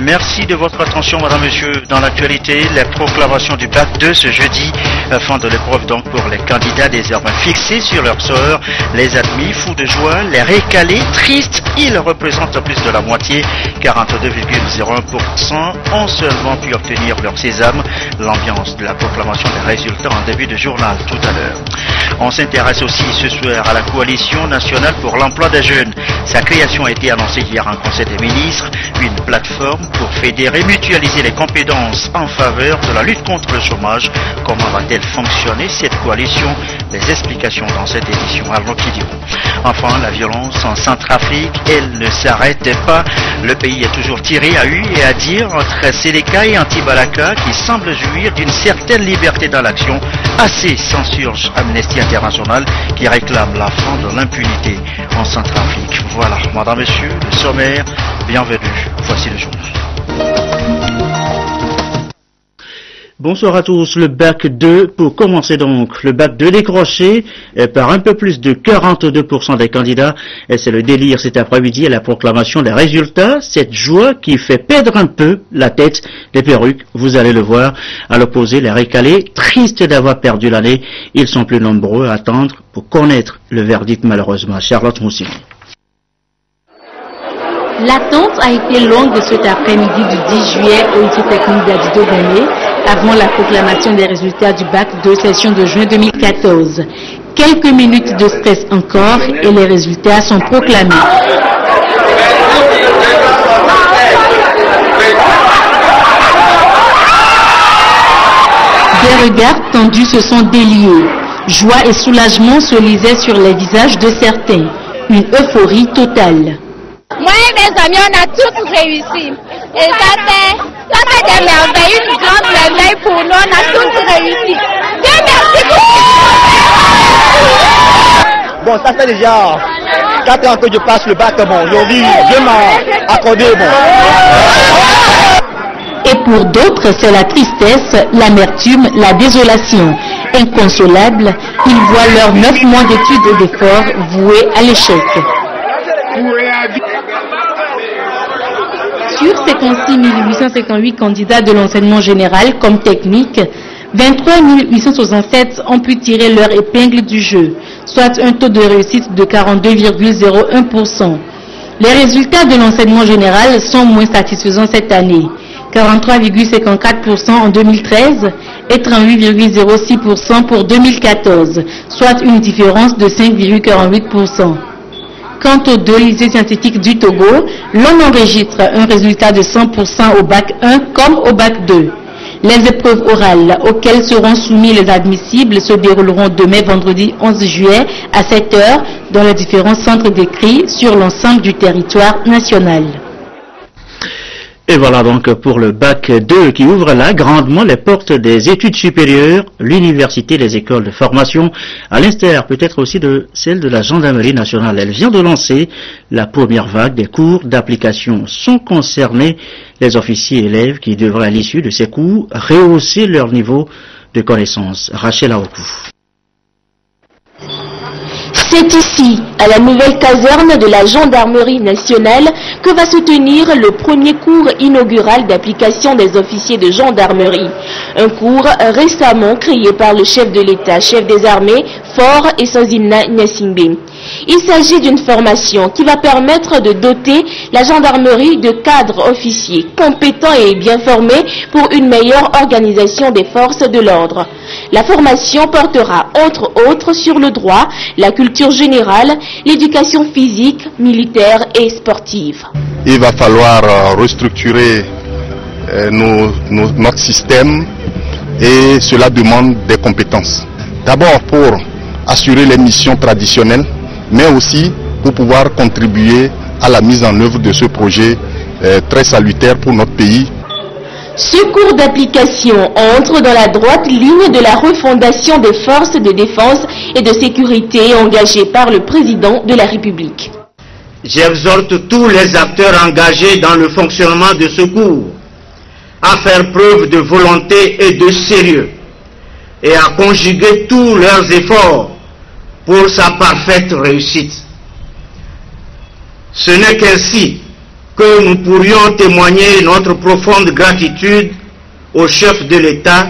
Merci de votre attention, madame, monsieur. Dans l'actualité, les proclamations du bac 2 ce jeudi, fin de l'épreuve donc pour les candidats désormais fixés sur leur sort. Les admis, fous de joie, les récalés, tristes, ils représentent plus de la moitié, 42,01%, ont seulement pu obtenir leur sésame. L'ambiance de la proclamation des résultats en début de journal tout à l'heure. On s'intéresse aussi ce soir à la coalition nationale pour l'emploi des jeunes. Sa création a été annoncée hier en Conseil des ministres, une plateforme pour fédérer et mutualiser les compétences en faveur de la lutte contre le chômage. Comment va-t-elle fonctionner cette coalition? Les explications dans cette édition. Arnaud Kidio. Enfin, la violence en Centrafrique, elle ne s'arrête pas. Le pays est toujours tiré à hu et à dire entre Séléka et Antibalaka qui semblent jouir d'une certaine liberté dans l'action. Assez censurge Amnesty International qui réclame la fin de l'impunité en Centrafrique. Voilà, madame, monsieur, le sommaire, bienvenue. Voici le journal. Bonsoir à tous, le bac 2, pour commencer donc, le bac 2 décroché par un peu plus de 42% des candidats, et c'est le délire cet après-midi à la proclamation des résultats, cette joie qui fait perdre un peu la tête des perruques, vous allez le voir, à l'opposé les récalés, tristes d'avoir perdu l'année, ils sont plus nombreux à attendre pour connaître le verdict malheureusement. Charlotte Moussi. L'attente a été longue cet après-midi du 10 juillet au lycée technique d'Adido Gagné, avant la proclamation des résultats du bac 2 session de juin 2014. Quelques minutes de stress encore et les résultats sont proclamés. Des regards tendus se sont déliés. Joie et soulagement se lisaient sur les visages de certains. Une euphorie totale. Moi et mes amis, on a tous réussi. Et ça fait des merveilles, une grande merveille pour nous. On a tous réussi. Bien, merci beaucoup. Bon, ça fait déjà 4 ans que je passe le bac. Bon, aujourd'hui, Dieu m'a accordé. Bon. Et pour d'autres, c'est la tristesse, l'amertume, la désolation. Inconsolables, ils voient leurs 9 mois d'études et d'efforts voués à l'échec. Sur 56 858 candidats de l'enseignement général comme technique, 23 867 ont pu tirer leur épingle du jeu, soit un taux de réussite de 42,01%. Les résultats de l'enseignement général sont moins satisfaisants cette année, 43,54% en 2013 et 38,06% pour 2014, soit une différence de 5,48%. Quant aux deux lycées scientifiques du Togo, l'on enregistre un résultat de 100% au bac 1 comme au bac 2. Les épreuves orales auxquelles seront soumis les admissibles se dérouleront demain vendredi 11 juillet à 7h dans les différents centres d'écrit sur l'ensemble du territoire national. Et voilà donc pour le bac 2 qui ouvre là grandement les portes des études supérieures, l'université, les écoles de formation, à l'instar peut-être aussi de celle de la gendarmerie nationale. Elle vient de lancer la première vague des cours d'application. Sont concernés les officiers et élèves qui devraient à l'issue de ces cours rehausser leur niveau de connaissance. Rachel Aokou. C'est ici, à la nouvelle caserne de la gendarmerie nationale, que va se tenir le premier cours inaugural d'application des officiers de gendarmerie. Un cours récemment créé par le chef de l'État, chef des armées, Fort et Sozimna Nyasingbe. Il s'agit d'une formation qui va permettre de doter la gendarmerie de cadres officiers compétents et bien formés pour une meilleure organisation des forces de l'ordre. La formation portera entre autres sur le droit, la culture générale, l'éducation physique, militaire et sportive. Il va falloir restructurer notre système et cela demande des compétences. D'abord pour assurer les missions traditionnelles, mais aussi pour pouvoir contribuer à la mise en œuvre de ce projet très salutaire pour notre pays. Ce cours d'application entre dans la droite ligne de la refondation des forces de défense et de sécurité engagées par le président de la République. J'exhorte tous les acteurs engagés dans le fonctionnement de ce cours à faire preuve de volonté et de sérieux et à conjuguer tous leurs efforts pour sa parfaite réussite. Ce n'est qu'ainsi que nous pourrions témoigner notre profonde gratitude au chef de l'État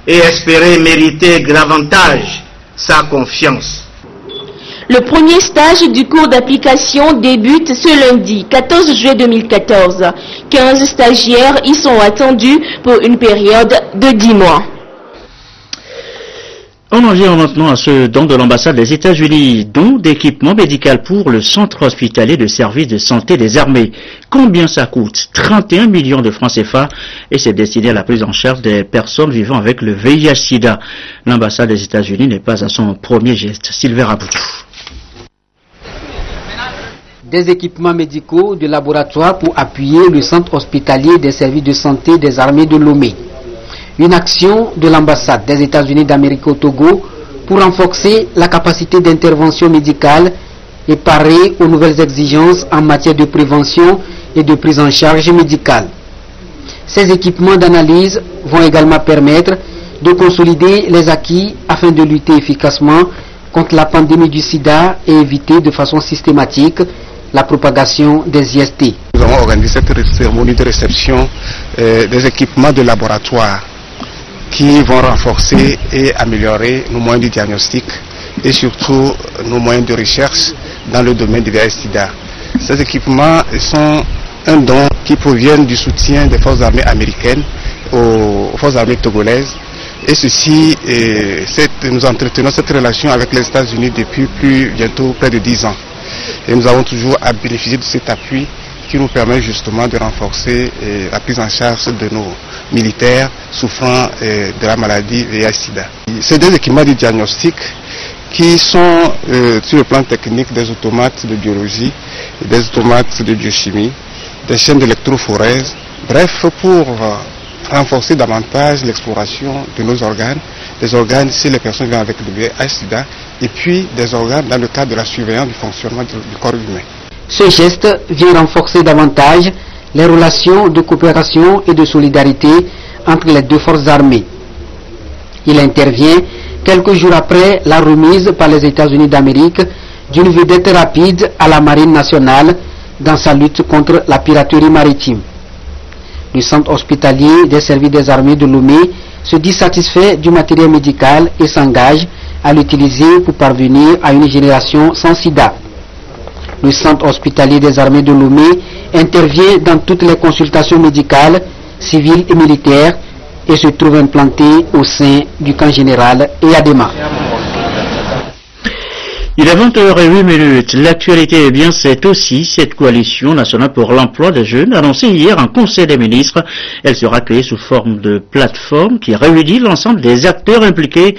et espérer mériter davantage sa confiance. Le premier stage du cours d'application débute ce lundi 14 juillet 2014. 15 stagiaires y sont attendus pour une période de 10 mois. On en vient maintenant à ce don de l'ambassade des États-Unis, don d'équipement médical pour le centre hospitalier de services de santé des armées. Combien ça coûte? 31 millions de francs CFA et c'est destiné à la prise en charge des personnes vivant avec le VIH-Sida. L'ambassade des États-Unis n'est pas à son premier geste. Sylvain Raboutou. Des équipements médicaux de laboratoire pour appuyer le centre hospitalier des services de santé des armées de Lomé. Une action de l'ambassade des États-Unis d'Amérique au Togo pour renforcer la capacité d'intervention médicale et parer aux nouvelles exigences en matière de prévention et de prise en charge médicale. Ces équipements d'analyse vont également permettre de consolider les acquis afin de lutter efficacement contre la pandémie du sida et éviter de façon systématique la propagation des IST. Nous avons organisé cette cérémonie de réception des équipements de laboratoire qui vont renforcer et améliorer nos moyens de diagnostic et surtout nos moyens de recherche dans le domaine du VIH-Sida. Ces équipements sont un don qui provient du soutien des forces armées américaines aux forces armées togolaises. Et ceci, nous entretenons cette relation avec les États-Unis depuis bientôt près de 10 ans. Et nous avons toujours à bénéficier de cet appui qui nous permet justement de renforcer la prise en charge de nos militaires souffrant de la maladie VIH-Sida. C'est des équipements de diagnostic qui sont sur le plan technique des automates de biologie, des automates de biochimie, des chaînes d'électrophorèse, bref, pour renforcer davantage l'exploration de nos organes, des organes chez les personnes vivant avec le VIH-Sida et puis des organes dans le cadre de la surveillance du fonctionnement du corps humain. Ce geste vient renforcer davantage les relations de coopération et de solidarité entre les deux forces armées. Il intervient quelques jours après la remise par les États-Unis d'Amérique d'une vedette rapide à la Marine nationale dans sa lutte contre la piraterie maritime. Le centre hospitalier des services des armées de Lomé se dit satisfait du matériel médical et s'engage à l'utiliser pour parvenir à une génération sans sida. Le centre hospitalier des armées de Lomé intervient dans toutes les consultations médicales, civiles et militaires et se trouve implanté au sein du camp général et Adema. Il est 20h08. L'actualité, c'est aussi cette coalition nationale pour l'emploi des jeunes annoncée hier en Conseil des ministres. Elle sera créée sous forme de plateforme qui réunit l'ensemble des acteurs impliqués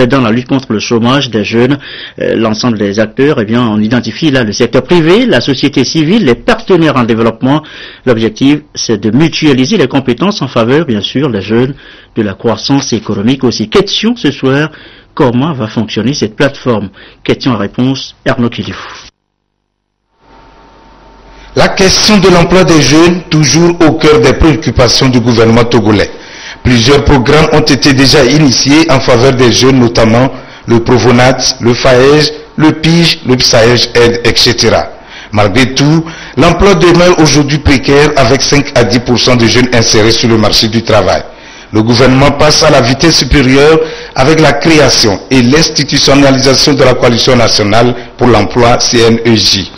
dans la lutte contre le chômage des jeunes. L'ensemble des acteurs, on identifie là le secteur privé, la société civile, les partenaires en développement. L'objectif, c'est de mutualiser les compétences en faveur, bien sûr, des jeunes, de la croissance économique aussi. Question ce soir. Comment va fonctionner cette plateforme? Question-réponse, Arnaud Kilifou. La question de l'emploi des jeunes, toujours au cœur des préoccupations du gouvernement togolais. Plusieurs programmes ont été déjà initiés en faveur des jeunes, notamment le Provonat, le FAEJ, le PIGE, le PSAEJ Aide, etc. Malgré tout, l'emploi demeure aujourd'hui précaire avec 5 à 10% de jeunes insérés sur le marché du travail. Le gouvernement passe à la vitesse supérieure avec la création et l'institutionnalisation de la coalition nationale pour l'emploi CNEJ.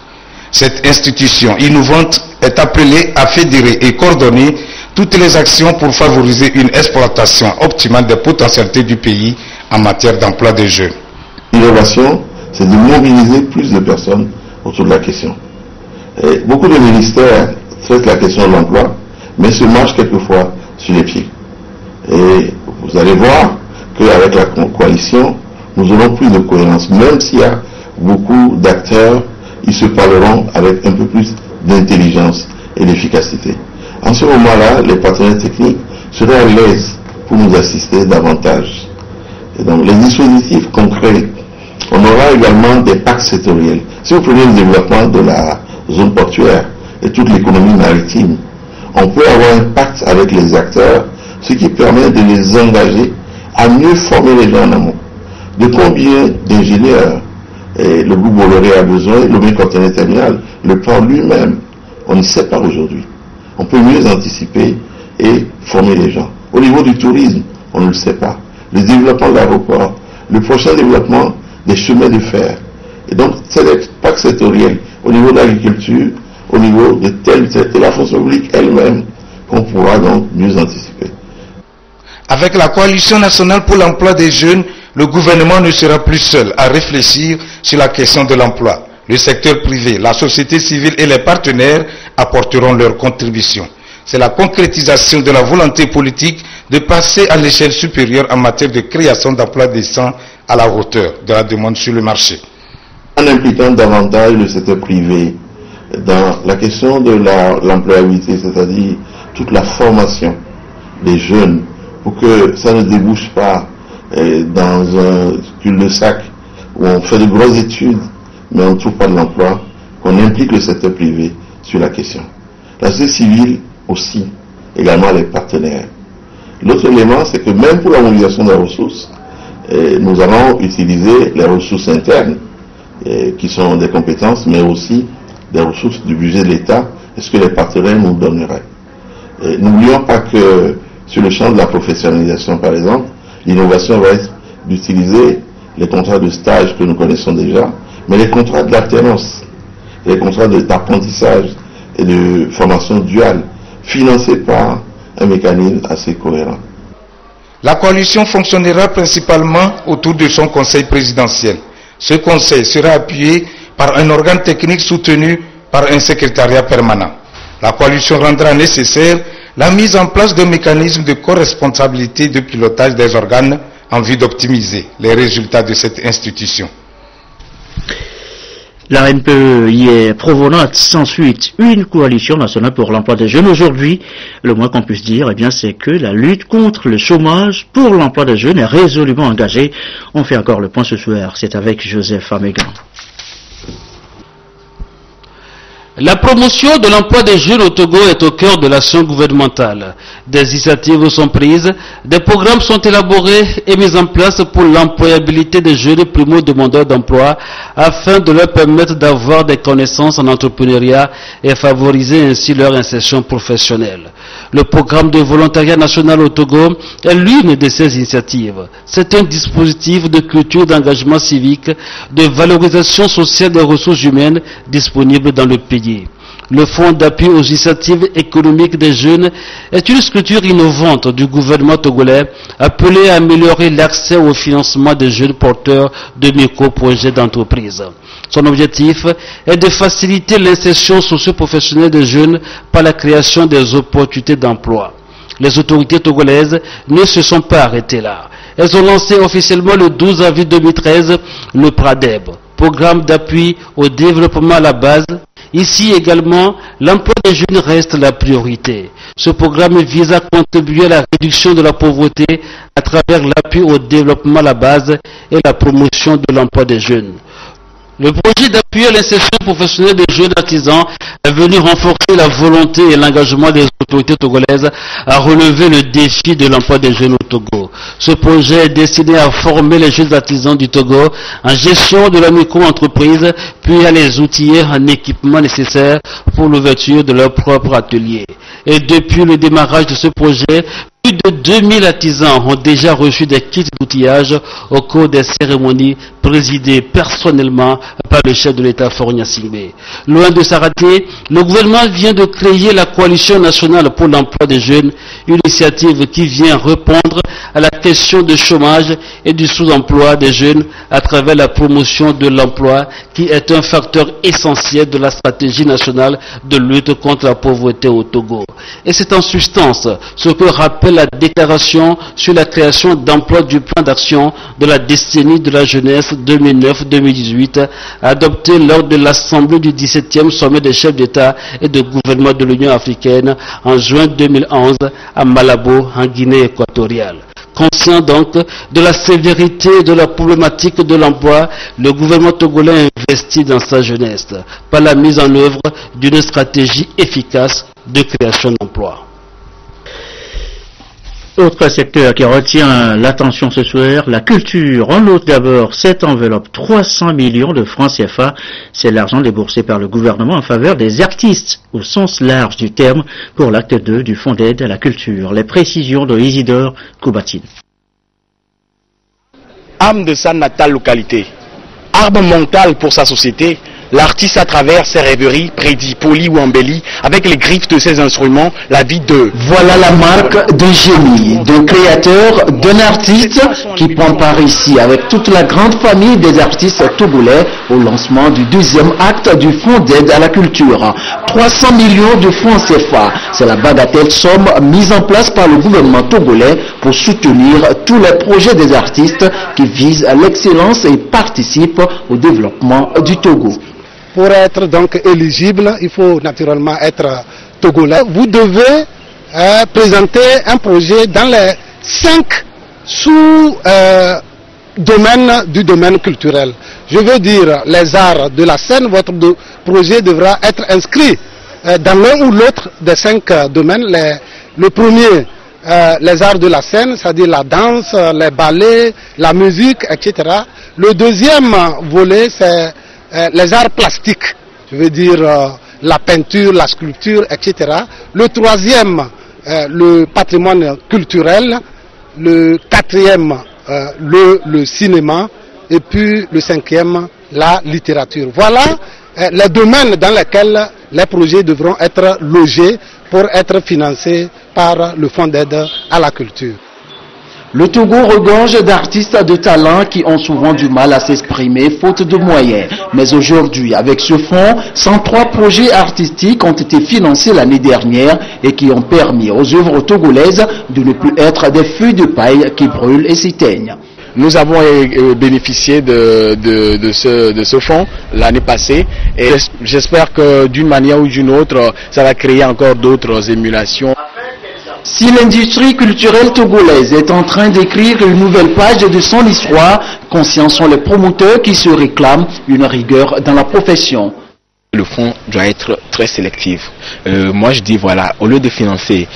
Cette institution innovante est appelée à fédérer et coordonner toutes les actions pour favoriser une exploitation optimale des potentialités du pays en matière d'emploi des jeunes. L'innovation, c'est de mobiliser plus de personnes autour de la question. Et beaucoup de ministères traitent la question de l'emploi, mais se marchent quelquefois sur les pieds. Et vous allez voir qu'avec la coalition, nous aurons plus de cohérence. Même s'il y a beaucoup d'acteurs, ils se parleront avec un peu plus d'intelligence et d'efficacité. En ce moment-là, les partenaires techniques seraient à l'aise pour nous assister davantage. Et donc, les dispositifs concrets, on aura également des pactes sectoriels. Si vous prenez le développement de la zone portuaire et toute l'économie maritime, on peut avoir un pacte avec les acteurs, ce qui permet de les engager à mieux former les gens en amont. De combien d'ingénieurs le groupe Bolloré a besoin, le même conteneur terminal, le plan lui-même On ne sait pas aujourd'hui. On peut mieux anticiper et former les gens. Au niveau du tourisme, on ne le sait pas. Le développement de l'aéroport, le prochain développement des chemins de fer. Et donc, c'est pas que sectoriel. Au niveau de l'agriculture, au niveau de la fonction publique elle-même, qu'on pourra donc mieux anticiper. Avec la coalition nationale pour l'emploi des jeunes, le gouvernement ne sera plus seul à réfléchir sur la question de l'emploi. Le secteur privé, la société civile et les partenaires apporteront leur contribution. C'est la concrétisation de la volonté politique de passer à l'échelle supérieure en matière de création d'emplois décents à la hauteur de la demande sur le marché. En impliquant davantage le secteur privé dans la question de l'employabilité, c'est-à-dire toute la formation des jeunes, pour que ça ne débouche pas dans un cul-de-sac où on fait de grosses études, mais on ne trouve pas de l'emploi, qu'on implique le secteur privé sur la question. La société civile aussi, également les partenaires. L'autre élément, c'est que même pour la mobilisation des ressources, nous allons utiliser les ressources internes, qui sont des compétences, mais aussi des ressources du budget de l'État, et ce que les partenaires nous donneraient. N'oublions pas que sur le champ de la professionnalisation, par exemple, l'innovation va être d'utiliser les contrats de stage que nous connaissons déjà, mais les contrats de l'alternance, les contrats d'apprentissage et de formation duale, financés par un mécanisme assez cohérent. La coalition fonctionnera principalement autour de son conseil présidentiel. Ce conseil sera appuyé par un organe technique soutenu par un secrétariat permanent. La coalition rendra nécessaire la mise en place d'un mécanisme de corresponsabilité de pilotage des organes en vue d'optimiser les résultats de cette institution. La RNPE y est provenante sans suite une coalition nationale pour l'emploi des jeunes. Aujourd'hui, le moins qu'on puisse dire, c'est que la lutte contre le chômage pour l'emploi des jeunes est résolument engagée. On fait encore le point ce soir. C'est avec Joseph Amégan. La promotion de l'emploi des jeunes au Togo est au cœur de l'action gouvernementale. Des initiatives sont prises, des programmes sont élaborés et mis en place pour l'employabilité des jeunes primo-demandeurs d'emploi afin de leur permettre d'avoir des connaissances en entrepreneuriat et favoriser ainsi leur insertion professionnelle. Le programme de volontariat national au Togo est l'une de ces initiatives. C'est un dispositif de culture d'engagement civique, de valorisation sociale des ressources humaines disponibles dans le pays. Le Fonds d'appui aux initiatives économiques des jeunes est une structure innovante du gouvernement togolais appelée à améliorer l'accès au financement des jeunes porteurs de micro-projets d'entreprise. Son objectif est de faciliter l'insertion socio-professionnelle des jeunes par la création des opportunités d'emploi. Les autorités togolaises ne se sont pas arrêtées là. Elles ont lancé officiellement le 12 avril 2013 le PRADEB, Programme d'appui au développement à la base. Ici également, l'emploi des jeunes reste la priorité. Ce programme vise à contribuer à la réduction de la pauvreté à travers l'appui au développement à la base et la promotion de l'emploi des jeunes. Le projet d'appui à l'insertion professionnelle des jeunes artisans est venu renforcer la volonté et l'engagement des autorités togolaises à relever le défi de l'emploi des jeunes au Togo. Ce projet est destiné à former les jeunes artisans du Togo en gestion de la micro-entreprise, puis à les outiller en équipement nécessaire pour l'ouverture de leur propre atelier. Et depuis le démarrage de ce projet, plus de 2000 artisans ont déjà reçu des kits d'outillage au cours des cérémonies présidées personnellement par le chef de l'État Faure Gnassingbé. Loin de s'arrêter, le gouvernement vient de créer la Coalition nationale pour l'emploi des jeunes, une initiative qui vient répondre à la question du chômage et du sous-emploi des jeunes à travers la promotion de l'emploi qui est un facteur essentiel de la stratégie nationale de lutte contre la pauvreté au Togo. Et c'est en substance ce que rappelle la déclaration sur la création d'emplois du plan d'action de la décennie de la jeunesse 2009-2018 adopté lors de l'Assemblée du 17e sommet des chefs d'État et de gouvernement de l'Union africaine en juin 2011 à Malabo, en Guinée équatoriale. Conscient donc de la sévérité de la problématique de l'emploi, le gouvernement togolais investit dans sa jeunesse par la mise en œuvre d'une stratégie efficace de création d'emplois. Autre secteur qui retient l'attention ce soir, la culture. On note d'abord cette enveloppe, 300 millions de francs CFA. C'est l'argent déboursé par le gouvernement en faveur des artistes, au sens large du terme, pour l'acte 2 du Fonds d'aide à la culture. Les précisions de Isidore Koubatine. Âme de sa natale localité, arme mentale pour sa société, l'artiste à travers ses rêveries prédit, poli ou embellit avec les griffes de ses instruments la vie de... Voilà la marque d'un génie, d'un créateur, d'un artiste qui prend part ici avec toute la grande famille des artistes togolais au lancement du deuxième acte du Fonds d'aide à la culture. 300 millions de francs CFA, c'est la bagatelle somme mise en place par le gouvernement togolais pour soutenir tous les projets des artistes qui visent à l'excellence et participent au développement du Togo. Pour être donc éligible, il faut naturellement être togolais. Vous devez présenter un projet dans les 5 sous-domaines du domaine culturel. Je veux dire les arts de la scène. Votre projet devra être inscrit dans l'un ou l'autre des 5 domaines. Le premier, les arts de la scène, c'est-à-dire la danse, les ballets, la musique, etc. Le deuxième volet, c'est les arts plastiques, je veux dire la peinture, la sculpture, etc. Le troisième, le patrimoine culturel. Le quatrième, le cinéma. Et puis le cinquième, la littérature. Voilà les domaines dans lesquels les projets devront être logés pour être financés par le Fonds d'aide à la culture. Le Togo regorge d'artistes de talent qui ont souvent du mal à s'exprimer faute de moyens. Mais aujourd'hui, avec ce fonds, 103 projets artistiques ont été financés l'année dernière et qui ont permis aux œuvres togolaises de ne plus être des feux de paille qui brûlent et s'éteignent. Nous avons bénéficié de ce fonds l'année passée et j'espère que d'une manière ou d'une autre, ça va créer encore d'autres émulations. Si l'industrie culturelle togolaise est en train d'écrire une nouvelle page de son histoire, conscients sont les promoteurs qui se réclament une rigueur dans la profession. Le fonds doit être très sélectif. Moi je dis voilà, au lieu de financer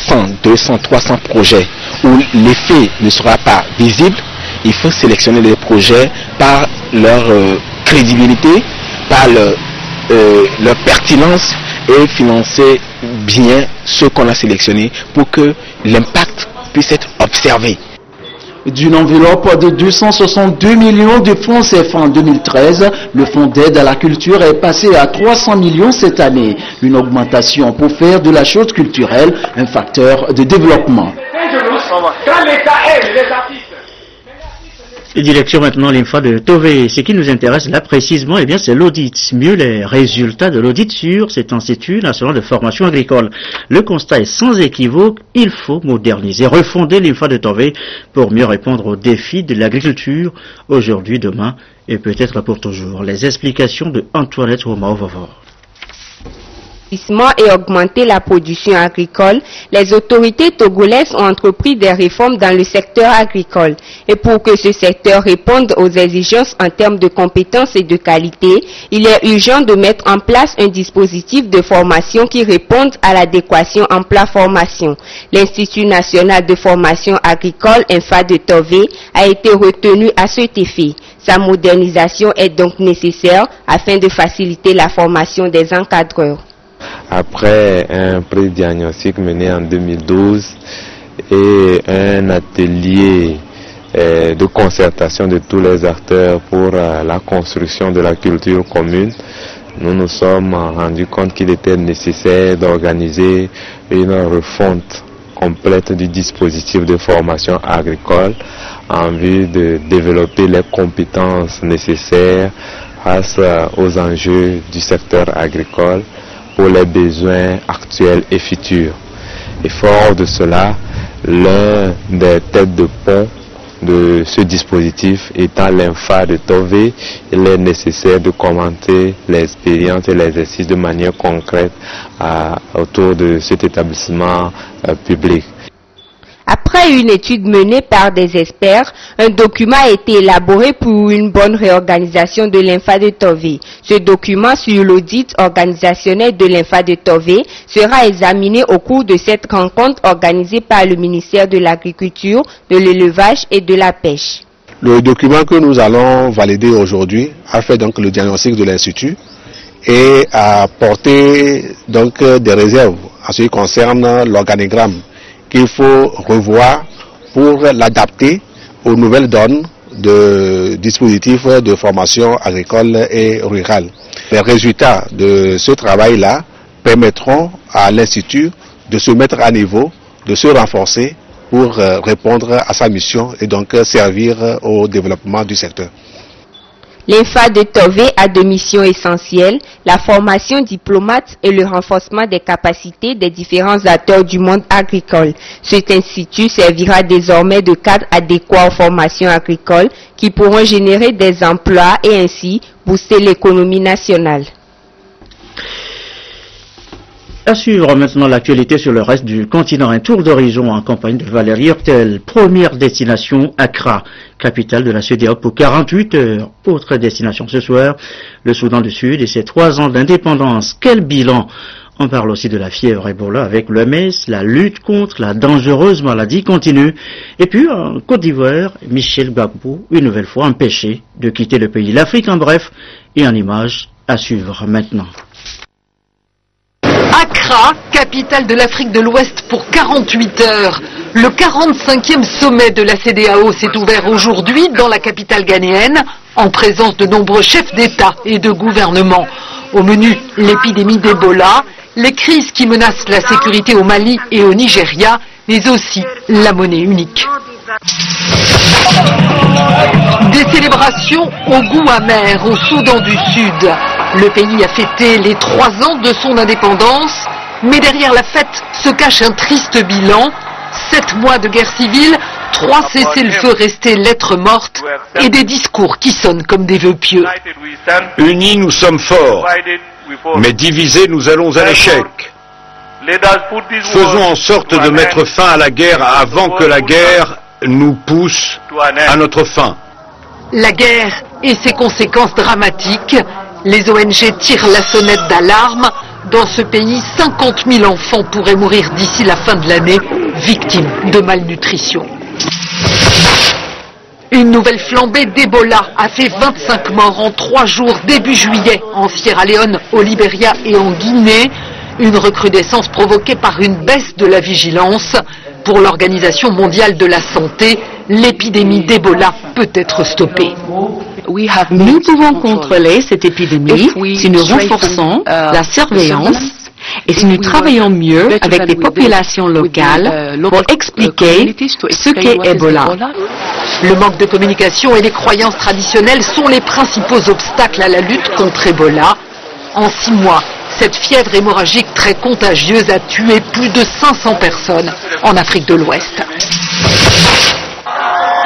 100, 200, 300 projets où l'effet ne sera pas visible, il faut sélectionner les projets par leur crédibilité, par leur pertinence et financer bien ceux qu'on a sélectionnés pour que l'impact puisse être observé. D'une enveloppe de 262 millions de francs CFA en 2013, le Fonds d'aide à la culture est passé à 300 millions cette année. Une augmentation pour faire de la chose culturelle un facteur de développement. Et direction maintenant l'INFA de Tové. Ce qui nous intéresse là précisément, eh bien, c'est l'audit. Mieux les résultats de l'audit sur cet institut national de formation agricole. Le constat est sans équivoque, il faut moderniser, refonder l'INFA de Tové pour mieux répondre aux défis de l'agriculture aujourd'hui, demain et peut-être pour toujours. Les explications de Antoinette Romaovavor. Et augmenter la production agricole, les autorités togolaises ont entrepris des réformes dans le secteur agricole. Et pour que ce secteur réponde aux exigences en termes de compétences et de qualité, il est urgent de mettre en place un dispositif de formation qui réponde à l'adéquation emploi-formation. L'Institut national de formation agricole, INFA de Tové, a été retenu à cet effet. Sa modernisation est donc nécessaire afin de faciliter la formation des encadreurs. Après un pré-diagnostic mené en 2012 et un atelier de concertation de tous les acteurs pour la construction de la culture commune, nous nous sommes rendus compte qu'il était nécessaire d'organiser une refonte complète du dispositif de formation agricole en vue de développer les compétences nécessaires face aux enjeux du secteur agricole pour les besoins actuels et futurs. Et fort de cela, l'un des têtes de pont de ce dispositif étant l'INFA de Tové, il est nécessaire de commenter l'expérience et l'exercice de manière concrète autour de cet établissement public. Après une étude menée par des experts, un document a été élaboré pour une bonne réorganisation de l'INFA de Tové. Ce document sur l'audit organisationnel de l'INFA de Tové sera examiné au cours de cette rencontre organisée par le ministère de l'Agriculture, de l'Élevage et de la Pêche. Le document que nous allons valider aujourd'hui a fait donc le diagnostic de l'Institut et a porté donc des réserves en ce qui concerne l'organigramme qu'il faut revoir pour l'adapter aux nouvelles donnes de dispositifs de formation agricole et rurale. Les résultats de ce travail-là permettront à l'Institut de se mettre à niveau, de se renforcer pour répondre à sa mission et donc servir au développement du secteur. L'INFA de Tové a deux missions essentielles, la formation diplomate et le renforcement des capacités des différents acteurs du monde agricole. Cet institut servira désormais de cadre adéquat aux formations agricoles qui pourront générer des emplois et ainsi booster l'économie nationale. À suivre maintenant l'actualité sur le reste du continent. Un tour d'horizon en compagnie de Valérie Hurtel. Première destination, Accra, capitale de la CEDEAO pour 48 heures. Autre destination ce soir, le Soudan du Sud et ses 3 ans d'indépendance. Quel bilan? On parle aussi de la fièvre Ebola avec l'OMS, la lutte contre la dangereuse maladie continue. Et puis en Côte d'Ivoire, Michel Gbagbo, une nouvelle fois empêché de quitter le pays. L'Afrique en bref et en images à suivre maintenant. Accra, capitale de l'Afrique de l'Ouest pour 48 heures. Le 45e sommet de la CEDEAO s'est ouvert aujourd'hui dans la capitale ghanéenne, en présence de nombreux chefs d'État et de gouvernement. Au menu, l'épidémie d'Ebola, les crises qui menacent la sécurité au Mali et au Nigeria, mais aussi la monnaie unique. Des célébrations au goût amer au Soudan du Sud. Le pays a fêté les 3 ans de son indépendance, mais derrière la fête se cache un triste bilan. 7 mois de guerre civile, 3 cessez-le-feu restés lettres mortes et des discours qui sonnent comme des vœux pieux. Unis, nous sommes forts, mais divisés, nous allons à l'échec. Faisons en sorte de mettre fin à la guerre avant que la guerre nous pousse à notre fin. La guerre et ses conséquences dramatiques. Les ONG tirent la sonnette d'alarme. Dans ce pays, 50 000 enfants pourraient mourir d'ici la fin de l'année, victimes de malnutrition. Une nouvelle flambée d'Ebola a fait 25 morts en 3 jours début juillet en Sierra Leone, au Libéria et en Guinée. Une recrudescence provoquée par une baisse de la vigilance. Pour l'Organisation mondiale de la santé, l'épidémie d'Ebola peut être stoppée. Nous pouvons contrôler cette épidémie si nous renforçons la surveillance et si nous travaillons mieux avec les populations locales pour expliquer ce qu'est Ebola. Le manque de communication et les croyances traditionnelles sont les principaux obstacles à la lutte contre Ebola. En 6 mois, cette fièvre hémorragique très contagieuse a tué plus de 500 personnes en Afrique de l'Ouest.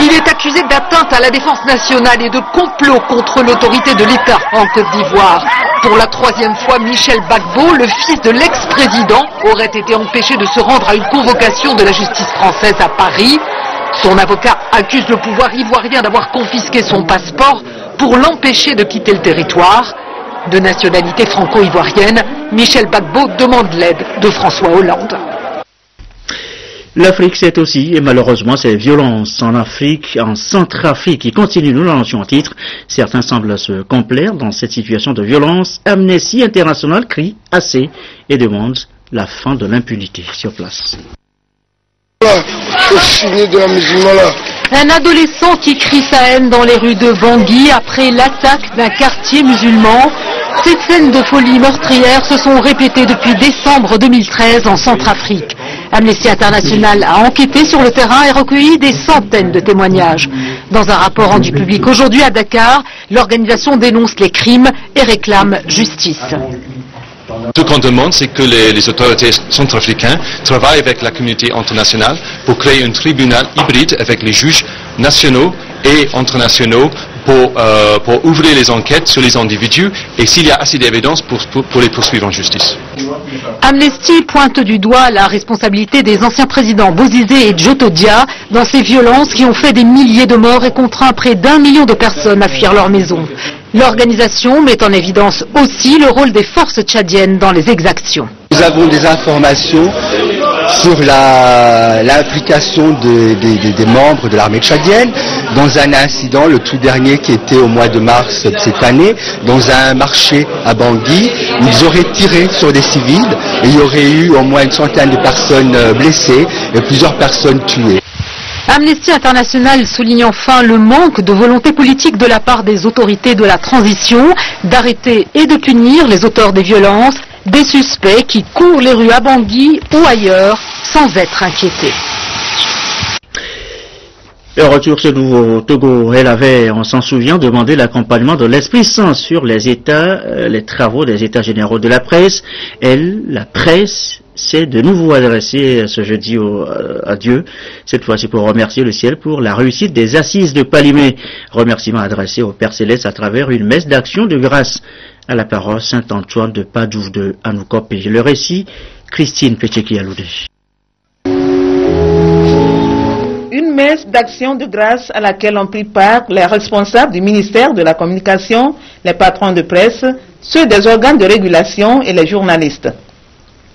Il est accusé d'atteinte à la défense nationale et de complot contre l'autorité de l'État en Côte d'Ivoire. Pour la 3e fois, Michel Gbagbo, le fils de l'ex-président, aurait été empêché de se rendre à une convocation de la justice française à Paris. Son avocat accuse le pouvoir ivoirien d'avoir confisqué son passeport pour l'empêcher de quitter le territoire. De nationalité franco-ivoirienne, Michel Gbagbo demande l'aide de François Hollande. L'Afrique, c'est aussi, et malheureusement, ces violences en Afrique, en Centrafrique, qui continuent, nous l'annoncions en titre. Certains semblent se complaire dans cette situation de violence. Amnesty International crie assez et demande la fin de l'impunité sur place. Un adolescent qui crie sa haine dans les rues de Bangui après l'attaque d'un quartier musulman. Ces scènes de folie meurtrière se sont répétées depuis décembre 2013 en Centrafrique. Amnesty International a enquêté sur le terrain et recueilli des centaines de témoignages. Dans un rapport rendu public aujourd'hui à Dakar, l'organisation dénonce les crimes et réclame justice. Ce qu'on demande, c'est que les autorités centrafricaines travaillent avec la communauté internationale pour créer un tribunal hybride avec les juges nationaux et entre nationaux pour ouvrir les enquêtes sur les individus et s'il y a assez d'évidence pour les poursuivre en justice. Amnesty pointe du doigt la responsabilité des anciens présidents Bozizé et Djotodia dans ces violences qui ont fait des milliers de morts et contraint près d'1 million de personnes à fuir leur maison. L'organisation met en évidence aussi le rôle des forces tchadiennes dans les exactions. Nous avons des informations sur l'implication des membres de l'armée tchadienne dans un incident, le tout dernier qui était au mois de mars de cette année, dans un marché à Bangui, où ils auraient tiré sur des civils et il y aurait eu au moins une centaine de personnes blessées et plusieurs personnes tuées. Amnesty International souligne enfin le manque de volonté politique de la part des autorités de la transition d'arrêter et de punir les auteurs des violences, des suspects qui courent les rues à Bangui ou ailleurs sans être inquiétés. Le retour se trouve au Togo. Elle avait, on s'en souvient, demandé l'accompagnement de l'Esprit Saint sur les travaux des États généraux de la presse. La presse, s'est de nouveau adressée ce jeudi à Dieu, cette fois-ci pour remercier le ciel pour la réussite des assises de Palimé. Remerciement adressé au Père Céleste à travers une messe d'action de grâce à la paroisse Saint-Antoine de Padoue de Anoukop. Et le récit, Christine Pétcheki-Aloudé. Une messe d'action de grâce à laquelle ont pris part les responsables du ministère de la Communication, les patrons de presse, ceux des organes de régulation et les journalistes.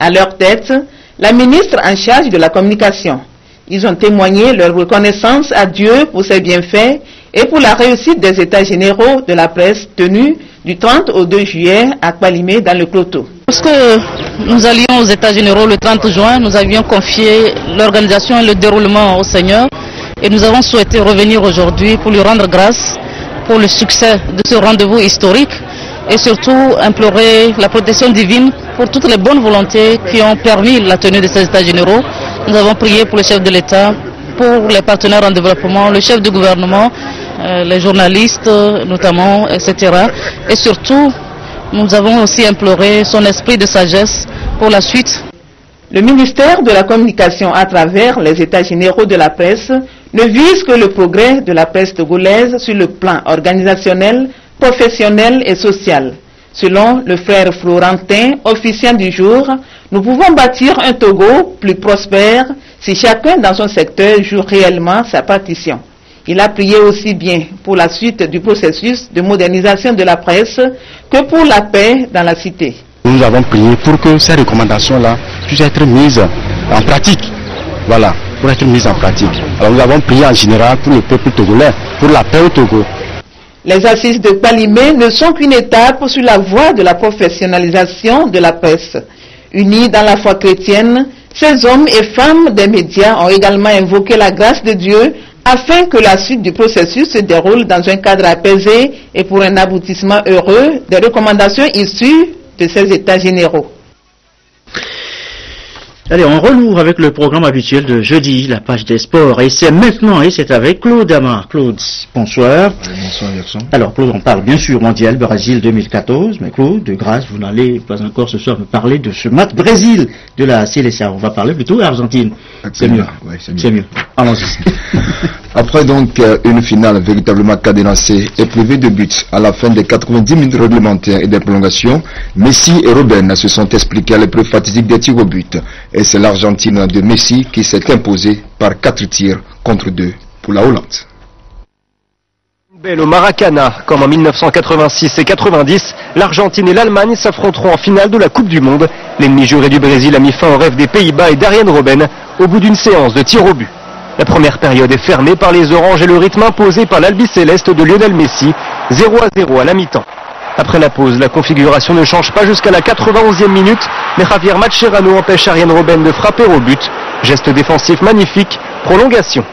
À leur tête, la ministre en charge de la communication. Ils ont témoigné leur reconnaissance à Dieu pour ses bienfaits et pour la réussite des États généraux de la presse tenus du 30 au 2 juillet à Palimé dans le Cloto. Lorsque nous allions aux États généraux le 30 juin, nous avions confié l'organisation et le déroulement au Seigneur et nous avons souhaité revenir aujourd'hui pour lui rendre grâce pour le succès de ce rendez-vous historique et surtout implorer la protection divine pour toutes les bonnes volontés qui ont permis la tenue de ces États généraux. Nous avons prié pour le chef de l'État, pour les partenaires en développement, le chef du gouvernement, les journalistes notamment, etc. Et surtout, nous avons aussi imploré son esprit de sagesse pour la suite. Le ministère de la Communication à travers les États généraux de la presse ne vise que le progrès de la presse togolaise sur le plan organisationnel, professionnel et social. Selon le frère Florentin, officiant du jour, nous pouvons bâtir un Togo plus prospère si chacun dans son secteur joue réellement sa partition. Il a prié aussi bien pour la suite du processus de modernisation de la presse que pour la paix dans la cité. Nous avons prié pour que ces recommandations-là puissent être mises en pratique. Voilà, pour être mises en pratique. Alors nous avons prié en général pour le peuple togolais, pour la paix au Togo. Les assises de Palimé ne sont qu'une étape sur la voie de la professionnalisation de la presse. Unis dans la foi chrétienne, ces hommes et femmes des médias ont également invoqué la grâce de Dieu afin que la suite du processus se déroule dans un cadre apaisé et pour un aboutissement heureux des recommandations issues de ces États généraux. Allez, on renoue avec le programme habituel de jeudi, la page des sports. Et c'est maintenant, et c'est avec Claude Amar. Claude, bonsoir. Bonsoir, Jackson. Alors, Claude, on parle bien sûr mondial Brésil 2014, mais Claude, de grâce, vous n'allez pas encore ce soir me parler de ce match Brésil de la CLSA. On va parler plutôt Argentine. C'est mieux. Ouais, c'est mieux. Allons-y. Après donc une finale véritablement cadenassée et privée de buts à la fin des 90 minutes réglementaires et des prolongations, Messi et Robben se sont expliqués à l'épreuve fatidique des tirs au but. Et c'est l'Argentine de Messi qui s'est imposée par 4 tirs contre 2 pour la Hollande. Belle au Maracana, comme en 1986 et 90, l'Argentine et l'Allemagne s'affronteront en finale de la Coupe du Monde. L'ennemi juré du Brésil a mis fin au rêve des Pays-Bas et d'Arjen Robben au bout d'une séance de tirs au but. La première période est fermée par les Oranges et le rythme imposé par l'Albiceleste de Lionel Messi, 0-0 à la mi-temps. Après la pause, la configuration ne change pas jusqu'à la 91e minute, mais Javier Mascherano empêche Arjen Robben de frapper au but. Geste défensif magnifique, prolongation.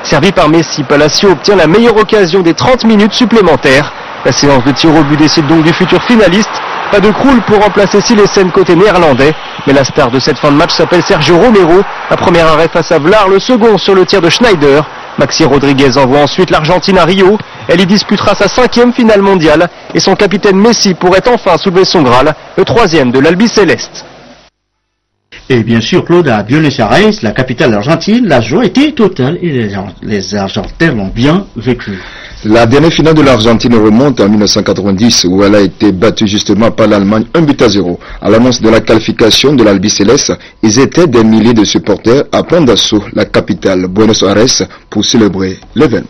Servi par Messi, Palacio obtient la meilleure occasion des 30 minutes supplémentaires. La séance de tir au but décide donc du futur finaliste. Pas de Krul pour remplacer Silesen côté néerlandais, mais la star de cette fin de match s'appelle Sergio Romero. Un premier arrêt face à Vlar, le second sur le tir de Schneider. Maxi Rodriguez envoie ensuite l'Argentine à Rio. Elle y disputera sa 5e finale mondiale et son capitaine Messi pourrait enfin soulever son Graal, le 3e de l'Albiceleste. Et bien sûr, Claude, à Buenos Aires, la capitale argentine, la joie était totale et les Argentins l'ont bien vécu. La dernière finale de l'Argentine remonte en 1990 où elle a été battue justement par l'Allemagne 1-0. À l'annonce de la qualification de l'Albiceleste, ils étaient des milliers de supporters à prendre d'assaut la capitale Buenos Aires pour célébrer l'événement.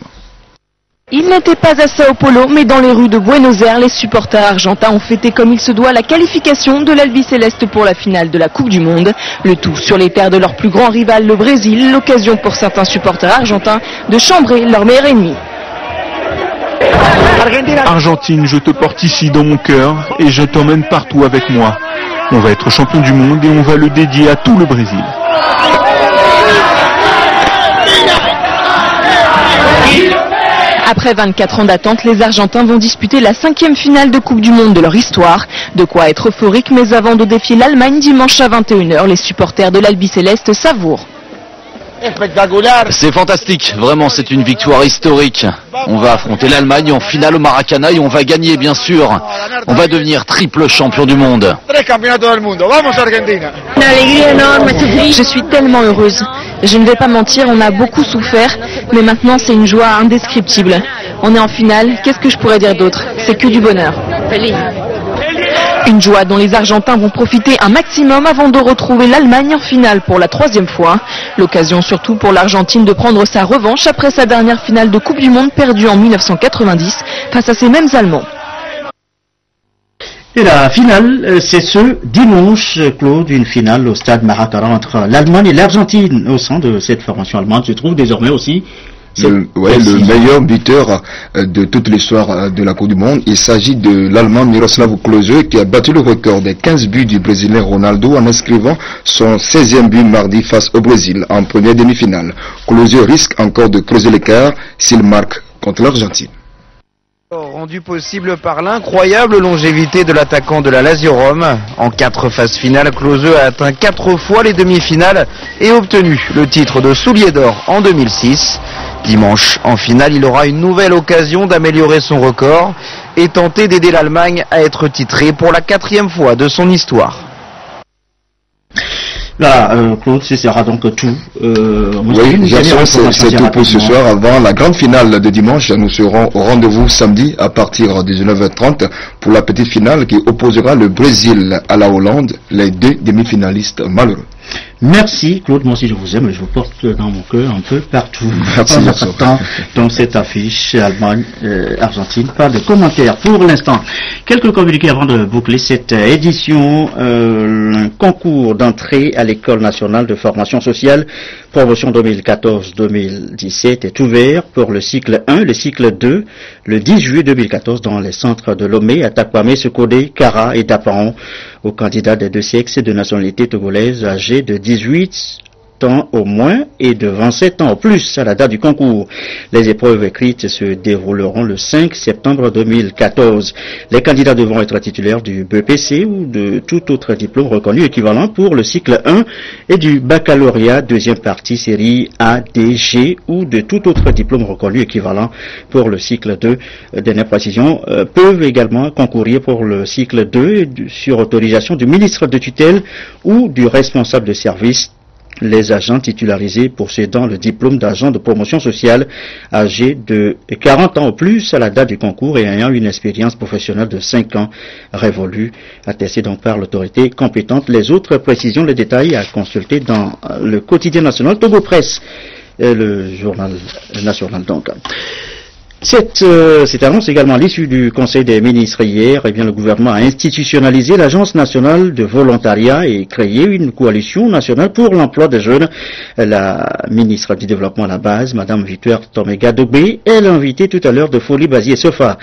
Il n'était pas à Sao Paulo, mais dans les rues de Buenos Aires, les supporters argentins ont fêté comme il se doit la qualification de l'Albiceleste pour la finale de la Coupe du Monde. Le tout sur les terres de leur plus grand rival, le Brésil, l'occasion pour certains supporters argentins de chambrer leur meilleur ennemi. Argentine, je te porte ici dans mon cœur et je t'emmène partout avec moi. On va être champion du monde et on va le dédier à tout le Brésil. Après 24 ans d'attente, les Argentins vont disputer la 5e finale de Coupe du Monde de leur histoire. De quoi être euphorique, mais avant de défier l'Allemagne dimanche à 21h, les supporters de l'Albiceleste savourent. C'est fantastique, vraiment c'est une victoire historique. On va affronter l'Allemagne en finale au Maracanã et on va gagner bien sûr. On va devenir triple champion du monde. Je suis tellement heureuse. Je ne vais pas mentir, on a beaucoup souffert, mais maintenant c'est une joie indescriptible. On est en finale, qu'est-ce que je pourrais dire d'autre? C'est que du bonheur. Une joie dont les Argentins vont profiter un maximum avant de retrouver l'Allemagne en finale pour la 3e fois. L'occasion surtout pour l'Argentine de prendre sa revanche après sa dernière finale de Coupe du Monde perdue en 1990 face à ces mêmes Allemands. Et la finale, c'est ce dimanche, Claude, une finale au stade Maracanã entre l'Allemagne et l'Argentine. Au sein de cette formation allemande se trouve désormais aussi le meilleur buteur de toute l'histoire de la Coupe du Monde. Il s'agit de l'Allemand Miroslav Klose qui a battu le record des 15 buts du Brésilien Ronaldo en inscrivant son 16e but mardi face au Brésil en première demi-finale. Klose risque encore de creuser l'écart s'il marque contre l'Argentine. Rendu possible par l'incroyable longévité de l'attaquant de la Lazio Rome. En 4 phases finales, Klose a atteint 4 fois les demi-finales et obtenu le titre de soulier d'or en 2006. Dimanche, en finale, il aura une nouvelle occasion d'améliorer son record et tenter d'aider l'Allemagne à être titrée pour la 4e fois de son histoire. Là, Claude, ce sera donc tout. Oui, c'est tout pour ce soir. Avant la grande finale de dimanche, nous serons au rendez-vous samedi à partir de 19h30 pour la petite finale qui opposera le Brésil à la Hollande, les 2 demi-finalistes malheureux. Merci Claude, moi aussi je vous aime, je vous porte dans mon cœur un peu partout. Merci. Donc cette affiche Allemagne-Argentine, pas de commentaires pour l'instant. Quelques communiqués avant de boucler cette édition. Un concours d'entrée à l'école nationale de formation sociale, promotion 2014-2017 est ouvert pour le cycle 1, le cycle 2, le 10 juillet 2014 dans les centres de Lomé, Atakwame, Sekodé, Kara et Dapaon aux candidats des 2 sexes de nationalité togolaise âgés de 18 ans au moins et de 27 ans au plus à la date du concours. Les épreuves écrites se dérouleront le 5 septembre 2014. Les candidats devront être titulaires du BPC ou de tout autre diplôme reconnu équivalent pour le cycle 1 et du baccalauréat deuxième partie série ADG ou de tout autre diplôme reconnu équivalent pour le cycle 2. Dernière précision, peuvent également concourir pour le cycle 2 sur autorisation du ministre de tutelle ou du responsable de service. Les agents titularisés possédant le diplôme d'agent de promotion sociale âgés de 40 ans au plus à la date du concours et ayant une expérience professionnelle de 5 ans révolue, attestée donc par l'autorité compétente. Les autres précisions, les détails à consulter dans le quotidien national Togo Presse, le journal national donc. Cette annonce également à l'issue du Conseil des ministres hier, eh bien, le gouvernement a institutionnalisé l'Agence nationale de volontariat et créé une coalition nationale pour l'emploi des jeunes. La ministre du Développement à la base, Madame Victoire Tomega Dobé, est l'invitée tout à l'heure de Folie Basie et Sofa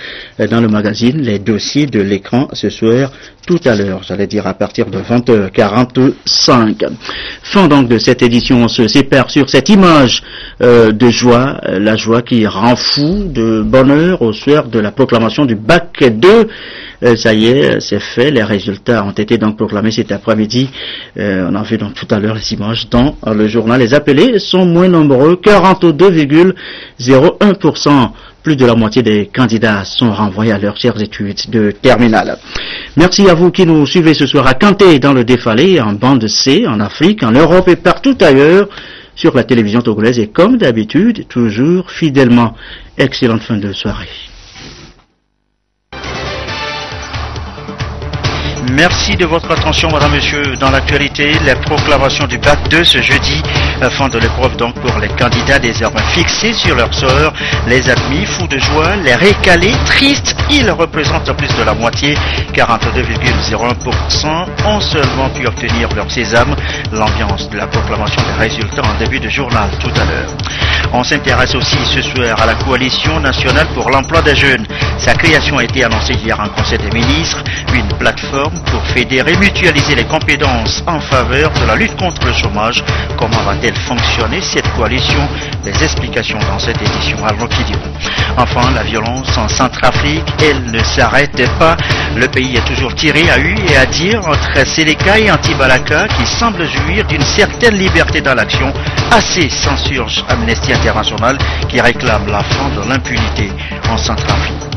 dans le magazine Les dossiers de l'écran ce soir tout à l'heure, j'allais dire à partir de 20h45. Fin donc de cette édition, on se sépare sur cette image de joie, la joie qui rend fou, de bonheur au soir de la proclamation du bac 2. Ça y est, c'est fait, les résultats ont été donc proclamés cet après-midi. On a vu donc tout à l'heure les images dans le journal. Les appelés sont moins nombreux, 42,01% plus de la moitié des candidats sont renvoyés à leurs chères études de terminale. Merci à vous qui nous suivez ce soir à Kanté dans le défalé, en bande C, en Afrique, en Europe et partout ailleurs sur la télévision togolaise et comme d'habitude, toujours fidèlement. Excellente fin de soirée. Merci de votre attention, madame, monsieur. Dans l'actualité, les proclamations du Bac 2 ce jeudi font de l'épreuve donc pour les candidats désormais fixés sur leur sort. Les admis, fous de joie, les récalés, tristes, ils représentent plus de la moitié, 42,01%, ont seulement pu obtenir leur sésame. L'ambiance de la proclamation des résultats en début de journal tout à l'heure. On s'intéresse aussi ce soir à la coalition nationale pour l'emploi des jeunes. Sa création a été annoncée hier en Conseil des ministres, une plateforme pour fédérer et mutualiser les compétences en faveur de la lutte contre le chômage. Comment va-t-elle fonctionner cette coalition? Les explications dans cette édition avant qui diront. Enfin, la violence en Centrafrique, elle ne s'arrête pas. Le pays est toujours tiré à hu et à dire entre Séléka et Antibalaka qui semblent jouir d'une certaine liberté dans l'action. Assez censurge Amnesty International qui réclame la fin de l'impunité en Centrafrique.